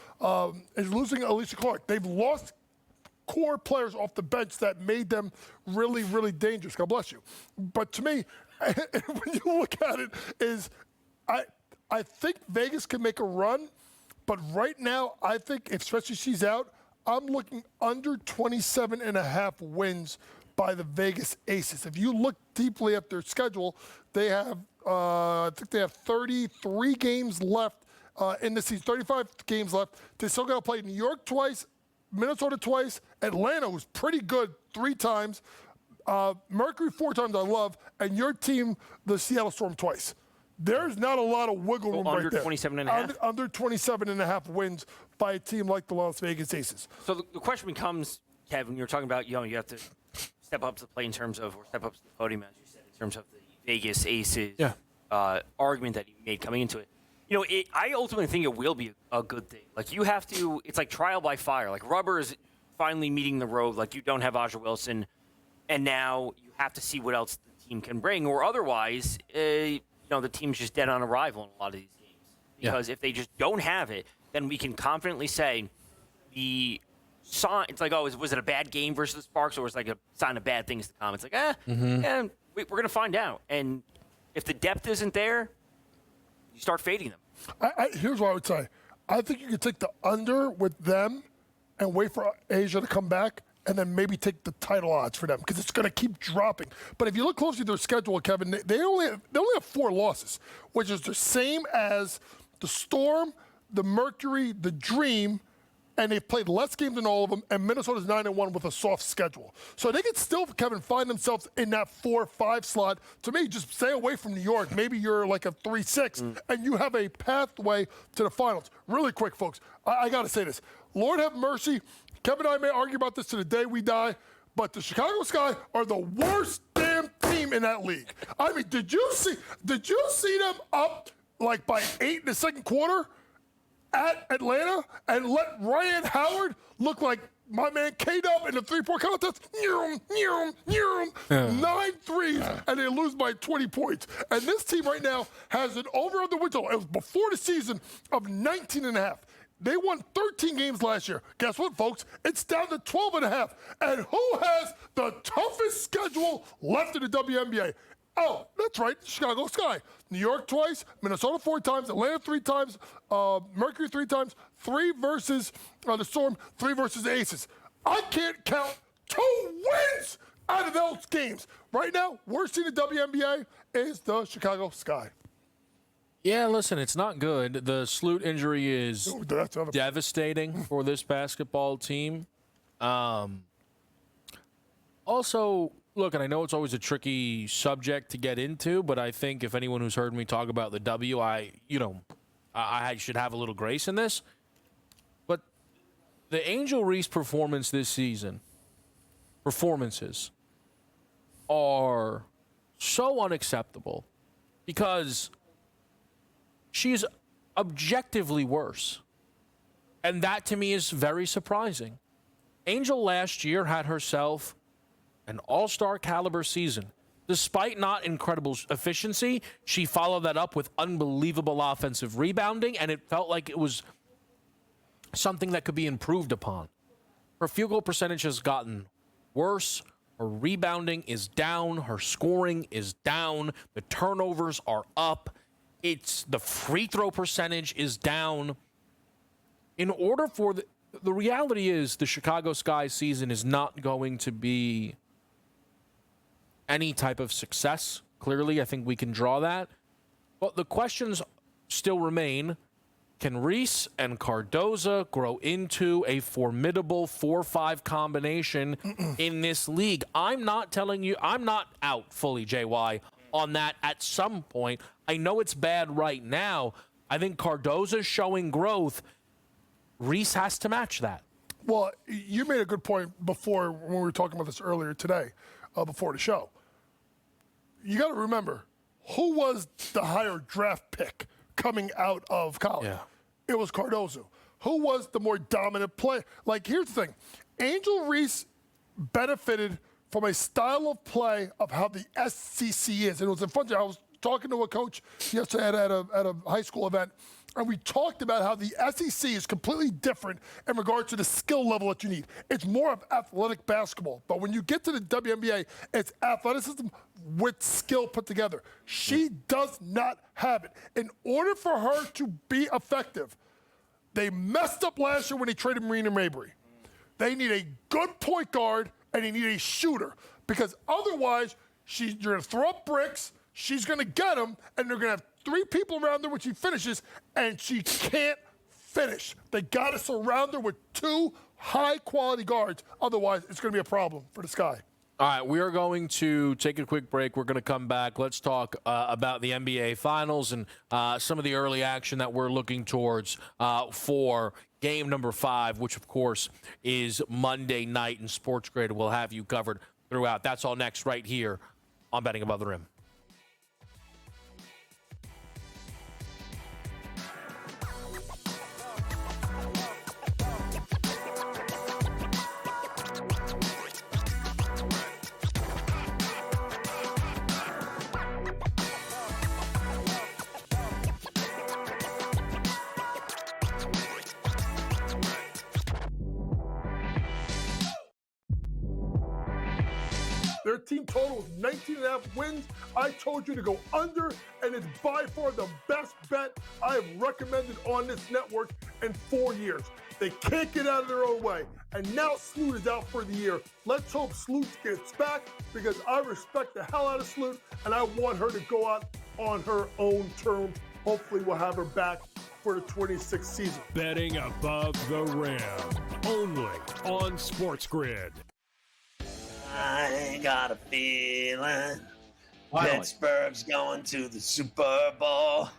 It's losing Alicia Clark. They've lost core players off the bench that made them really, really dangerous. God bless you. But to me, when you look at it, I think Vegas can make a run, but right now I think, especially if she's out, I'm looking under 27.5 wins by the Vegas Aces. If you look deeply at their schedule, they have, I think they have 33 games left in the season, 35 games left. They still got to play New York twice, Minnesota twice, Atlanta, who's pretty good 3 times, Mercury 4 times I love, and your team, the Seattle Storm, twice. There's not a lot of wiggle room right there. Under 27.5? Under 27.5 wins by a team like the Las Vegas Aces. So the question becomes, Kevin, you're talking about, you have to step up to the plate in terms of, or step up to the podium, as you said, in terms of the Vegas Aces argument that you made coming into it. I ultimately think it will be a good thing. Like, you have to, it's like trial by fire. Like, rubber is finally meeting the road. Like, you don't have Aja Wilson, and now you have to see what else the team can bring, or otherwise, the team's just dead on arrival in a lot of these games. Because if they just don't have it, then we can confidently say it's like, was it a bad game versus the Sparks, or was it like a sign of bad things to come? It's like, we're going to find out. And if the depth isn't there, you start fading them. Here's what I would say. I think you could take the under with them and wait for Asia to come back and then maybe take the title odds for them because it's going to keep dropping. But if you look closely at their schedule, Kevin, they only have 4 losses, which is the same as the Storm, the Mercury, the Dream, and they've played less games than all of them, and Minnesota's 9-1 with a soft schedule. So they could still, Kevin, find themselves in that 4-5 slot. To me, just stay away from New York. Maybe you're like a 3-6, and you have a pathway to the finals. Really quick, folks, I got to say this. Lord have mercy. Kevin and I may argue about this to the day we die, but the Chicago Sky are the worst damn team in that league. I mean, did you see them up like by 8 in the second quarter at Atlanta and let Ryan Howard look like my man K-Dub in the 3-point contest? 9 threes, and they lose by 20 points. And this team right now has an over-under win total. It was before the season of 19.5. They won 13 games last year. Guess what, folks? It's down to 12.5. And who has the toughest schedule left in the WNBA? Oh, that's right, Chicago Sky. New York twice, Minnesota 4 times, Atlanta 3 times, Mercury 3 times, 3 versus the Storm, 3 versus the Aces. I can't count 2 wins out of those games. Right now, worst team in the WNBA is the Chicago Sky. Yeah, listen, it's not good. The Sloot injury is devastating for this basketball team. Also, look, and I know it's always a tricky subject to get into, but I think if anyone who's heard me talk about the W, I should have a little grace in this. But the Angel Reese performances this season are so unacceptable because she's objectively worse. And that, to me, is very surprising. Angel last year had herself an all-star caliber season. Despite not incredible efficiency, she followed that up with unbelievable offensive rebounding, and it felt like it was something that could be improved upon. Her field goal percentage has gotten worse. Her rebounding is down. Her scoring is down. The turnovers are up. The free throw percentage is down. In order for the reality is the Chicago Sky season is not going to be any type of success. Clearly, I think we can draw that. But the questions still remain. Can Reese and Cardoza grow into a formidable 4-5 combination in this league? I'm not telling you, I'm not out fully, JY, on that at some point. I know it's bad right now. I think Cardoza's showing growth. Reese has to match that. Well, you made a good point before when we were talking about this earlier today, before the show. You got to remember, who was the higher draft pick coming out of college? Yeah. It was Cardozo. Who was the more dominant player? Like, here's the thing. Angel Reese benefited from a style of play of how the SEC is. And it was in front of you. I was talking to a coach yesterday at a high school event, and we talked about how the SEC is completely different in regards to the skill level that you need. It's more of athletic basketball. But when you get to the WNBA, it's athleticism with skill put together. She does not have it. In order for her to be effective, they messed up last year when they traded Marina Mabry. They need a good point guard, and they need a shooter. Because otherwise, you're going to throw up bricks, she's going to get them, and they're going to have 3 people around her when she finishes, and she can't finish. They got to surround her with 2 high-quality guards. Otherwise, it's going to be a problem for the Sky. All right, we are going to take a quick break. We're going to come back. Let's talk about the NBA Finals and some of the early action that we're looking towards for game number 5, which, of course, is Monday night, and SportsGrid will have you covered throughout. That's all next right here on Betting Above the Rim. Their team total is 19.5 wins. I told you to go under, and it's by far the best bet I have recommended on this network in 4 years. They can't get out of their own way. And now Sloot is out for the year. Let's hope Sloot gets back because I respect the hell out of Sloot and I want her to go out on her own terms. Hopefully we'll have her back for the 26th season. Betting above the rim. Only on SportsGrid. I got a feeling Pittsburgh's going to the Super Bowl.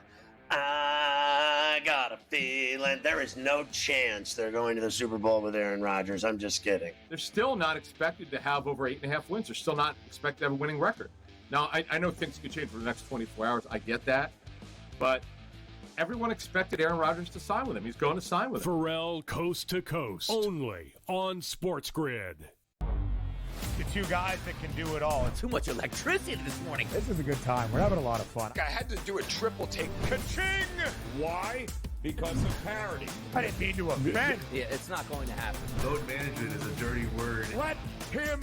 I got a feeling there is no chance they're going to the Super Bowl with Aaron Rodgers. I'm just kidding. They're still not expected to have over 8.5 wins. They're still not expected to have a winning record. Now, I know things could change for the next 24 hours. I get that. But everyone expected Aaron Rodgers to sign with him. He's going to sign with him. Pharrell Coast to Coast. Only on SportsGrid. The two guys that can do it all. Too much electricity this morning. This is a good time. We're having a lot of fun. I had to do a triple take. Ka-ching! Why? Because of parity. I didn't mean to offend. Yeah, it's not going to happen. Load management is a dirty word. Let him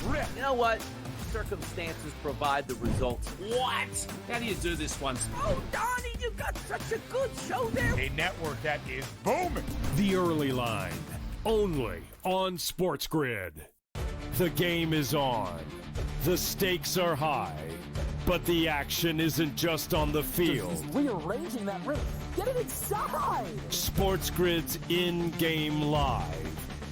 rip. You know what? Circumstances provide the results. What? How do you do this one? Oh, Donnie, you got such a good show there. A network that is booming. The Early Line. Only on SportsGrid. The game is on. The stakes are high. But the action isn't just on the field. He's rearranging that rim. Get it inside! SportsGrid's in-game live.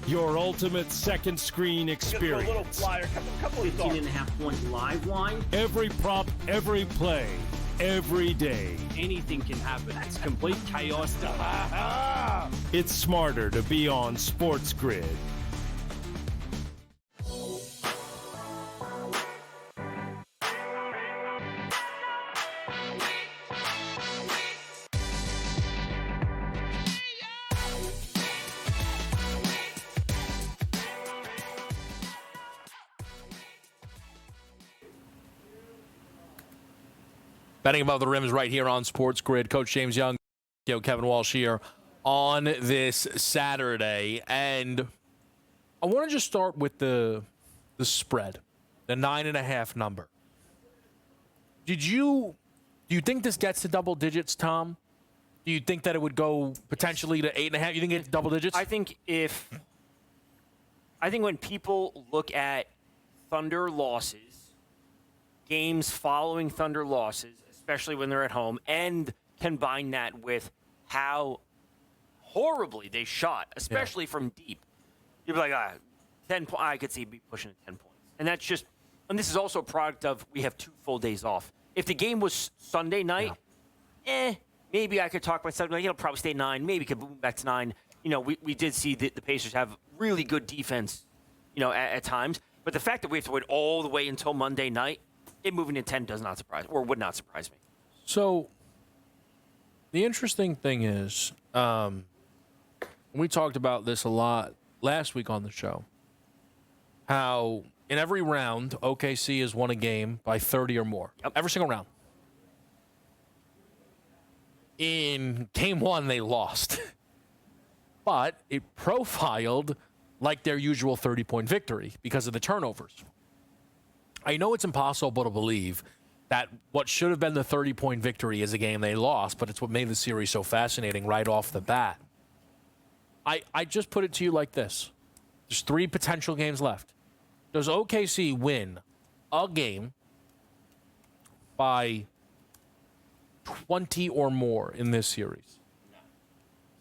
Your ultimate second screen experience. A little flyer, couple of 15.5 point live line. Every prop, every play, every day. Anything can happen. It's complete chaos. It's smarter to be on SportsGrid. Betting above the rim is right here on SportsGrid. Coach James Young, Kevin Walsh here on this Saturday. And I want to just start with the spread, the 9.5 number. Do you think this gets to double digits, Tom? Do you think that it would go potentially to 8.5? You think it's double digits? I think when people look at Thunder losses, games following Thunder losses, especially when they're at home, and combine that with how horribly they shot, especially from deep, you'd be like, 10 points. I could see be pushing to 10 points. And that's just, and this is also a product of we have 2 full days off. If the game was Sunday night, maybe I could talk about Sunday night. It'll probably stay 9. Maybe could boom back to 9. You know, we did see the Pacers have really good defense, at times. But the fact that we have to wait all the way until Monday night, it moving to 10 does not surprise, or would not surprise me. So, the interesting thing is, we talked about this a lot last week on the show, how in every round, OKC has won a game by 30 or more. Yep. Every single round. In game 1, they lost. But it profiled like their usual 30-point victory because of the turnovers. I know it's impossible to believe that what should have been the 30-point victory is a game they lost, but it's what made the series so fascinating right off the bat. I just put it to you like this. There's 3 potential games left. Does OKC win a game by 20 or more in this series?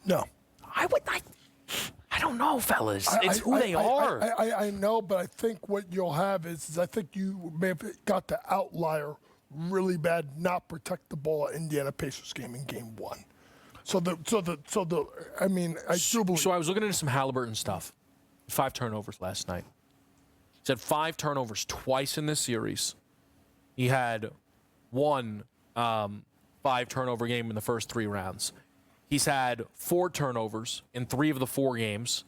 No. I don't know, fellas. It's who they are. I know, but I think what you'll have is I think you may have got the outlier really bad, not protect the ball at Indiana Pacers game in game 1. I do believe. So I was looking into some Halliburton stuff. 5 turnovers last night. He's had 5 turnovers twice in this series. He had 1 5-turnover game in the first 3 rounds. He's had 4 turnovers in 3 of the 4 games.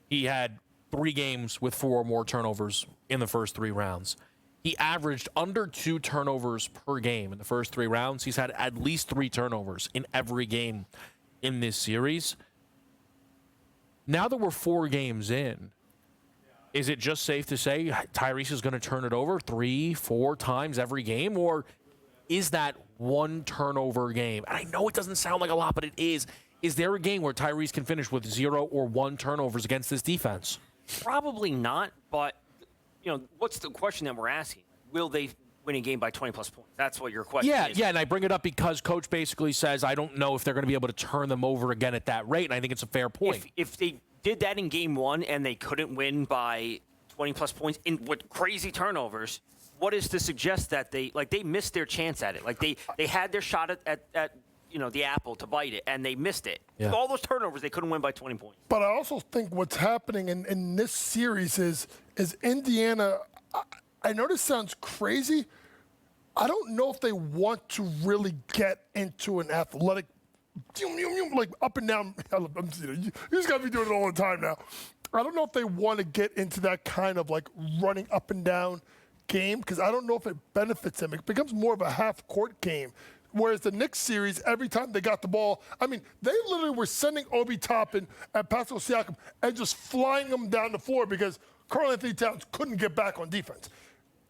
He had 3 games with 4 or more turnovers in the first 3 rounds. He averaged under 2 turnovers per game in the first 3 rounds. He's had at least 3 turnovers in every game in this series. Now that we're 4 games in, is it just safe to say Tyrese is going to turn it over 3-4 times every game? Or is that 1 turnover game? And I know it doesn't sound like a lot, but it is. Is there a game where Tyrese can finish with 0 or 1 turnovers against this defense? Probably not, but what's the question that we're asking? Will they win a game by 20-plus points? That's what your question is. Yeah, and I bring it up because Coach basically says, I don't know if they're going to be able to turn them over again at that rate, and I think it's a fair point. If they did that in game 1 and they couldn't win by 20-plus points with crazy turnovers, what is to suggest that they missed their chance at it? Like they had their shot at the apple to bite it, and they missed it. Yeah. With all those turnovers, they couldn't win by 20 points. But I also think what's happening in this series is Indiana. I know this sounds crazy. I don't know if they want to really get into an athletic, like up and down. You just got to be doing it all the time now. I don't know if they want to get into that kind of like running up and down game because I don't know if it benefits them. It becomes more of a half-court game. Whereas the Knicks series, every time they got the ball, I mean, they literally were sending Obi Toppin and Pascal Siakam and just flying them down the floor because Karl-Anthony Towns couldn't get back on defense.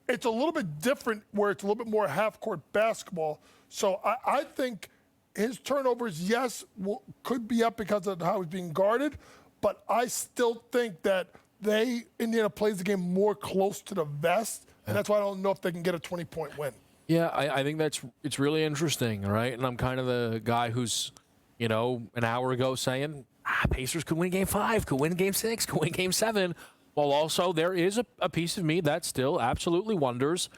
It's a little bit different where it's a little bit more half-court basketball. So I think his turnovers, yes, could be up because of how he's being guarded, but I still think that Indiana plays the game more close to the vest, and that's why I don't know if they can get a 20-point win. Yeah, I think it's really interesting, right? And I'm kind of the guy who's, an hour ago saying, Pacers could win Game 5, could win Game 6, could win Game 7. Well, also, there is a piece of me that still absolutely wonders,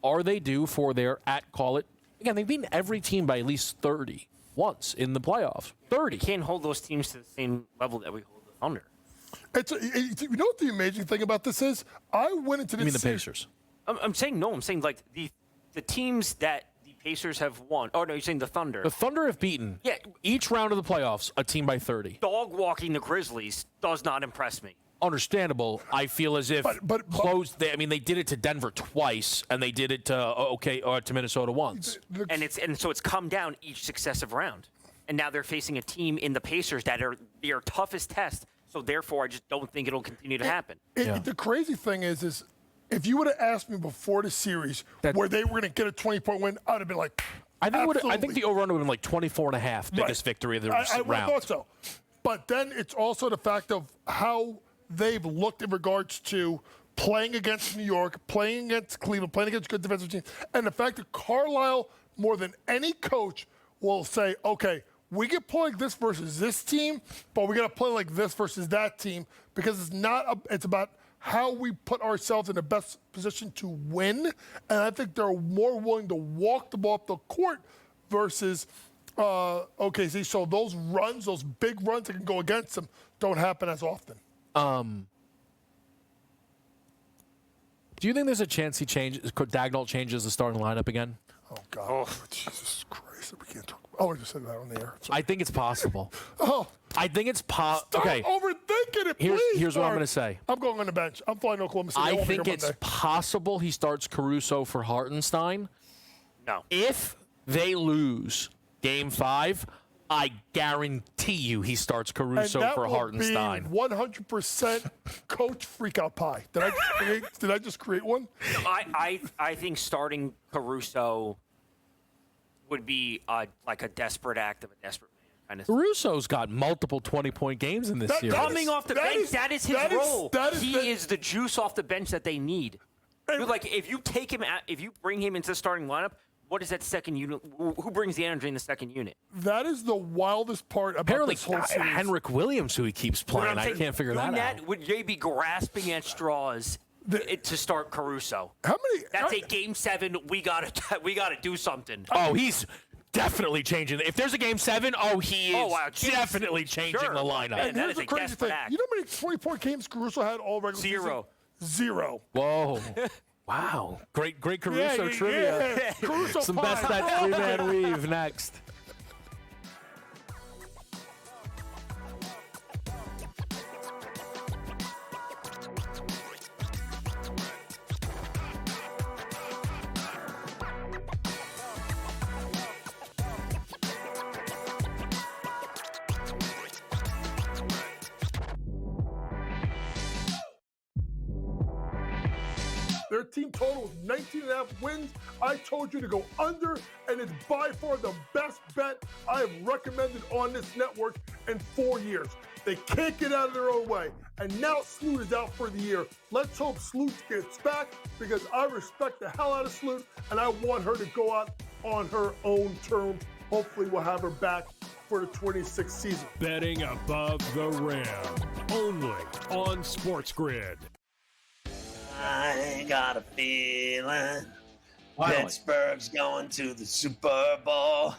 are they due for their call it? Again, they've beaten every team by at least 30 once in the playoffs. 30. You can't hold those teams to the same level that we hold the Thunder. You know what the amazing thing about this is? I went into this. You mean the Pacers? I'm saying no. I'm saying like the teams that the Pacers have won. Oh, no, you're saying the Thunder. The Thunder have beaten each round of the playoffs a team by 30. Dog walking the Grizzlies does not impress me. Understandable. I feel as if they did it to Denver twice, and they did it to Minnesota once. And so it's come down each successive round. And now they're facing a team in the Pacers that are their toughest test. So therefore, I just don't think it'll continue to happen. The crazy thing is if you would have asked me before the series where they were going to get a 20-point win, I would have been like, I think the over-under would have been like 24.5, biggest victory of the round. I thought so. But then it's also the fact of how they've looked in regards to playing against New York, playing against Cleveland, playing against good defensive teams, and the fact that Carlisle, more than any coach, will say, okay, we can play like this versus this team, but we got to play like this versus that team because it's about how we put ourselves in the best position to win. And I think they're more willing to walk the ball up the court versus OKC. So those runs, those big runs that can go against them, don't happen as often. Do you think there's a chance Dagnall changes the starting lineup again? Oh, God. Oh, Jesus Christ. We can't talk. Oh, I just said that on the air. I think it's possible. I think it's possible. Stop okay. overthinking it, please. Here's what I'm going to say. I'm going on the bench. I'm flying to Oklahoma City. I think it's possible he starts Caruso for Hartenstein. No. If they lose Game 5, I guarantee you he starts Caruso for Hartenstein. 100% coach freakout pie. Did I just create one? I think starting Caruso would be like a desperate act of a desperate man kind of thing. Caruso's got multiple 20-point games in this series. Coming off the bench, that is his role. He is the juice off the bench that they need. Like if you take him out, if you bring him into the starting lineup, what is that second unit? Who brings the energy in the second unit? That is the wildest part about this whole series. Henrik Williams, who he keeps playing, I can't figure that out. Would they be grasping at straws to start Caruso? How many? That's a Game 7. We gotta do something. Oh, he's definitely changing. If there's a Game 7, he is definitely changing the lineup. And here's the crazy thing. You know how many 20-point games Caruso had all regular season? Zero. Whoa. Wow. Great Caruso trivia. Yeah. Caruso Some best that three-man weave next. Their team total is 19.5 wins. I told you to go under, and it's by far the best bet I have recommended on this network in 4 years. They can't get out of their own way. And now Sloot is out for the year. Let's hope Sloot gets back because I respect the hell out of Sloot, and I want her to go out on her own terms. Hopefully we'll have her back for the 26th season. Betting above the rim. Only on SportsGrid. I got a feeling Pittsburgh's going to the Super Bowl.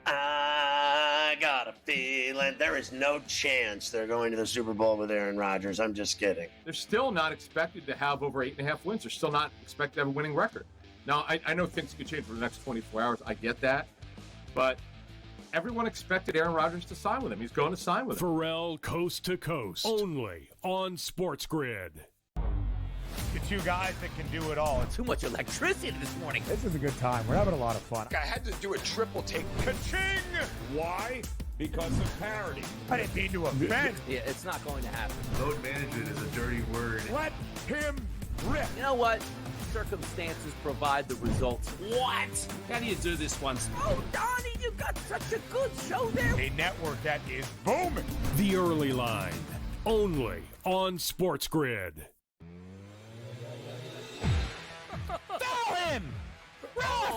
I got a feeling there is no chance they're going to the Super Bowl with Aaron Rodgers. I'm just kidding. They're still not expected to have over 8.5 wins. They're still not expected to have a winning record. Now, I know things could change for the next 24 hours. I get that. But everyone expected Aaron Rodgers to sign with him. He's going to sign with him. Pharrell Coast to Coast. Only on SportsGrid. The two guys that can do it all. Too much electricity this morning. This is a good time. We're having a lot of fun. I had to do a triple take. Ka-ching! Why? Because of parity. I didn't mean to offend. Yeah, it's not going to happen. Load management is a dirty word. Let him rip. You know what? Circumstances provide the results. What? How do you do this once? Oh, Donnie, you got such a good show there. A network that is booming. The Early Line. Only on SportsGrid. Foul him!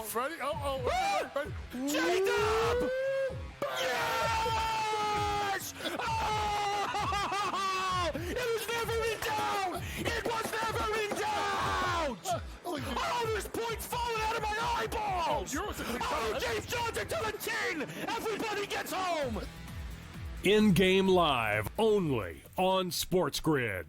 Freddie? Jacob! Yes! Oh! It was never in doubt! It was never in doubt! Oh, there's points falling out of my eyeballs! Oh, James Johnson to the 10! Everybody gets home! In-game live. Only on SportsGrid.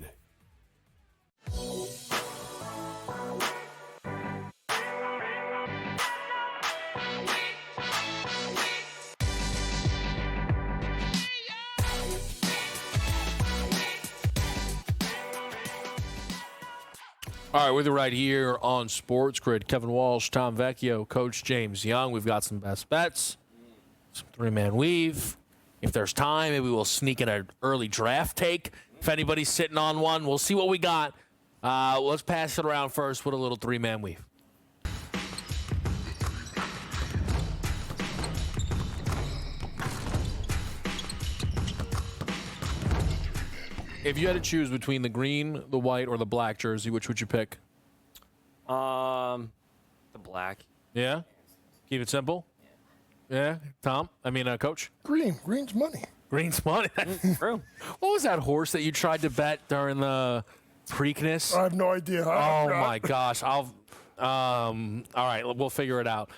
All right, with you right here on SportsGrid, Kevin Walsh, Tom Vecchio, Coach James Young. We've got some best bets, some three-man weave. If there's time, maybe we'll sneak in an early draft take. If anybody's sitting on one, we'll see what we got. Let's pass it around first with a little three-man weave. If you had to choose between the green, the white, or the black jersey, which would you pick? The black. Yeah? Keep it simple? Yeah? Tom? Coach? Green. Green's money. Green's money? True. What was that horse that you tried to bet during the Preakness? I have no idea. Oh, my gosh. All right, we'll figure it out.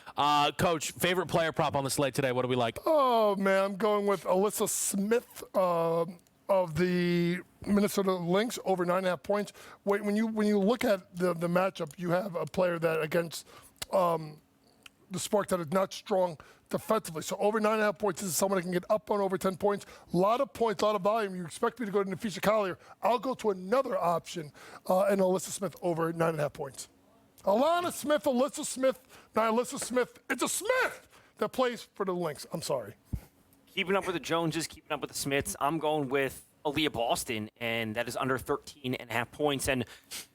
Coach, favorite player prop on the slate today, what do we like? Oh, man, I'm going with Alyssa Smith of the Minnesota Lynx over 9.5 points. Wait, when you look at the matchup, you have a player that against the Sparks that is not strong defensively. So over 9.5 points, this is someone that can get up on over 10 points. A lot of points, a lot of volume. You expect me to go to Nafisha Collier. I'll go to another option and Alyssa Smith over 9.5 points. Alana Smith, Alyssa Smith, not Alyssa Smith. It's a Smith that plays for the Lynx. I'm sorry. Keeping up with the Joneses, keeping up with the Smiths. I'm going with Aaliyah Boston, and that is under 13.5 points. And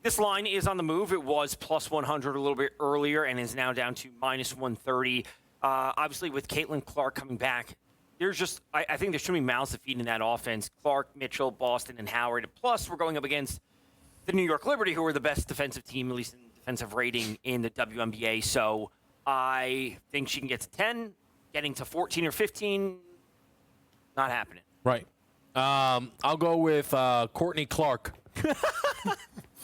this line is on the move. It was plus 100 a little bit earlier and is now down to minus 130. Obviously, with Caitlin Clark coming back, there's just I think there's too many mouths to feed in that offense. Clark, Mitchell, Boston, and Howard. Plus, we're going up against the New York Liberty, who are the best defensive team, at least in defensive rating in the WNBA. So I think she can get to 10, getting to 14 or 15. Not happening. Right. I'll go with Courtney Clark. I'll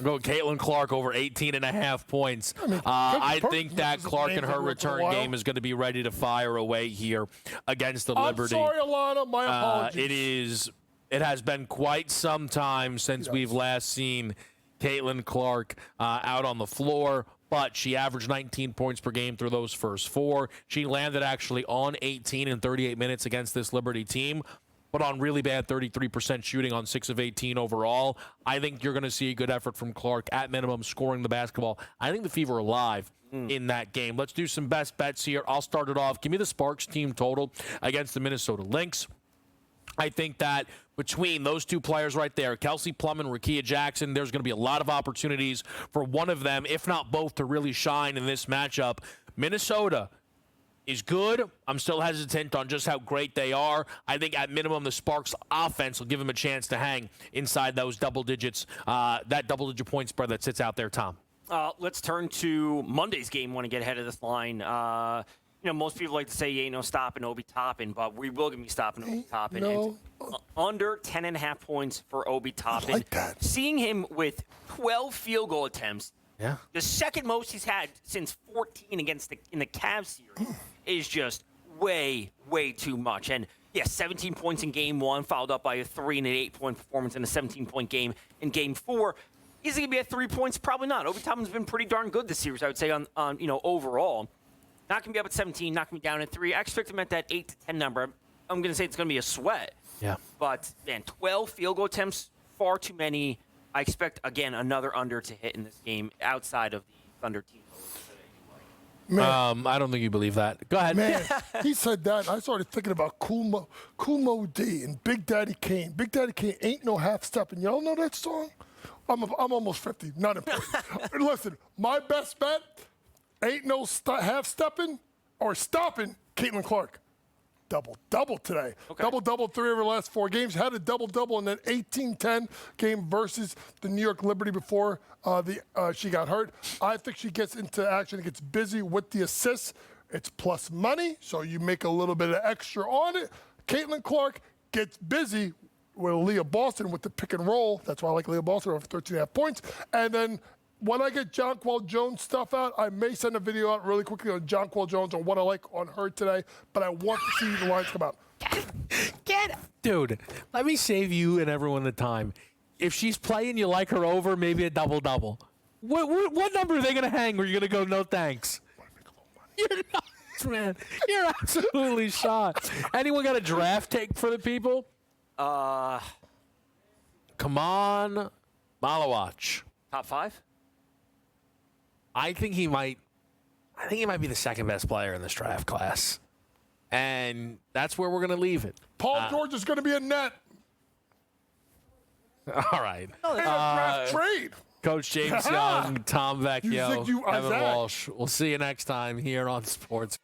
go with Caitlin Clark over 18.5 points. I think that Clark and her return game is going to be ready to fire away here against the Liberty. I'm sorry, Alana. My apologies. It has been quite some time since we've last seen Caitlin Clark out on the floor, but she averaged 19 points per game through those first four. She landed actually on 18 in 38 minutes against this Liberty team, but on really bad 33% shooting on 6 of 18 overall. I think you're going to see a good effort from Clark, at minimum, scoring the basketball. I think the Fever are alive in that game. Let's do some best bets here. I'll start it off. Give me the Sparks team total against the Minnesota Lynx. I think that between those two players right there, Kelsey Plum and Rakia Jackson, there's going to be a lot of opportunities for one of them, if not both, to really shine in this matchup. Minnesota is good. I'm still hesitant on just how great they are. I think at minimum the Sparks offense will give them a chance to hang inside those double digits, that double-digit point spread that sits out there, Tom. Let's turn to Monday's game. Want to get ahead of this line. Most people like to say you ain't no stopping Obi Toppin, but we will be stopping Obi Toppin. No. Under 10.5 points for Obi Toppin. I like that. Seeing him with 12 field goal attempts, yeah, the second most he's had since 14 in the Cavs series, is just way, way too much. And, 17 points in Game 1, followed up by a 3 and an 8-point performance in a 17-point game in Game 4. Is he going to be at 3 points? Probably not. Obi Toppin's been pretty darn good this series, I would say, on overall. Not going to be up at 17, not going to be down at 3. I expect him at that 8 to 10 number. I'm going to say it's going to be a sweat. Yeah. But, 12 field goal attempts, far too many. I expect, again, another under to hit in this game outside of the Thunder team. Man. I don't think you believe that. Go ahead. Man, he said that. I started thinking about Cool Mo D and Big Daddy Kane. Big Daddy Kane ain't no half stepping. Y'all know that song? I'm almost 50. Not important. Listen, my best bet ain't no half stepping or stopping Caitlin Clark. Double today. Okay. Double 3 over the last 4 games. Had a double in that 18-10 game versus the New York Liberty before she got hurt. I think she gets into action and gets busy with the assists. It's plus money, so you make a little bit of extra on it. Caitlin Clark gets busy with Leah Boston with the pick and roll. That's why I like Leah Boston over 13.5 points. And then when I get Jonquel Jones stuff out, I may send a video out really quickly on Jonquel Jones on what I like on her today, but I want to see the lines come out. Dude, let me save you and everyone the time. If she's playing, you like her over, maybe a double-double. What number are they going to hang where you're going to go, no thanks? You're nuts, man. You're absolutely shot. Anyone got a draft take for the people? Come on, Malawach. Top 5? I think he might be the second best player in this draft class. And that's where we're going to leave it. Paul George is going to be a net. All right. Draft trade. Coach James Young, Tom Vecchio, Evan Zach. Walsh. We'll see you next time here on Sports.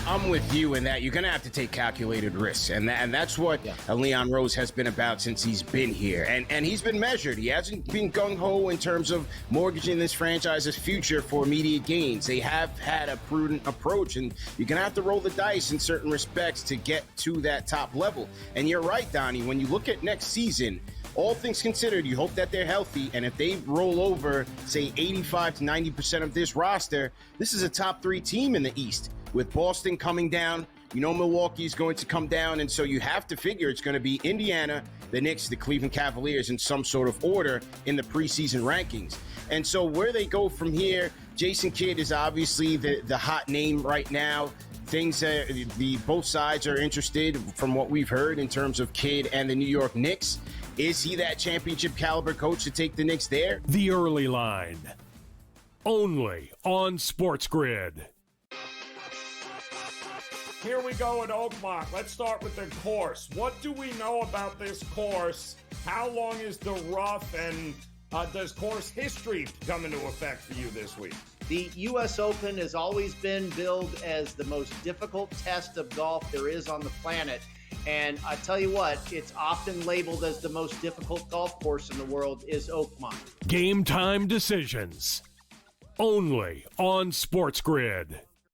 I'm with you in that you're going to have to take calculated risks. And that's what Leon Rose has been about since he's been here. And he's been measured. He hasn't been gung-ho in terms of mortgaging this franchise's future for immediate gains. They have had a prudent approach, and you're going to have to roll the dice in certain respects to get to that top level. And you're right, Donnie, when you look at next season, all things considered, you hope that they're healthy, and if they roll over, say, 85 to 90% of this roster, this is a top 3 team in the East. With Boston coming down, Milwaukee's going to come down, and so you have to figure it's going to be Indiana, the Knicks, the Cleveland Cavaliers in some sort of order in the preseason rankings. And so where they go from here, Jason Kidd is obviously the hot name right now. Both sides are interested from what we've heard in terms of Kidd and the New York Knicks. Is he that championship caliber coach to take the Knicks there? The Early Line, only on SportsGrid. Here we go at Oakmont. Let's start with the course. What do we know about this course? How long is the rough, and does course history come into effect for you this week? The U.S. Open has always been billed as the most difficult test of golf there is on the planet. And I tell you what, it's often labeled as the most difficult golf course in the world is Oakmont. Game time decisions. Only on SportsGrid.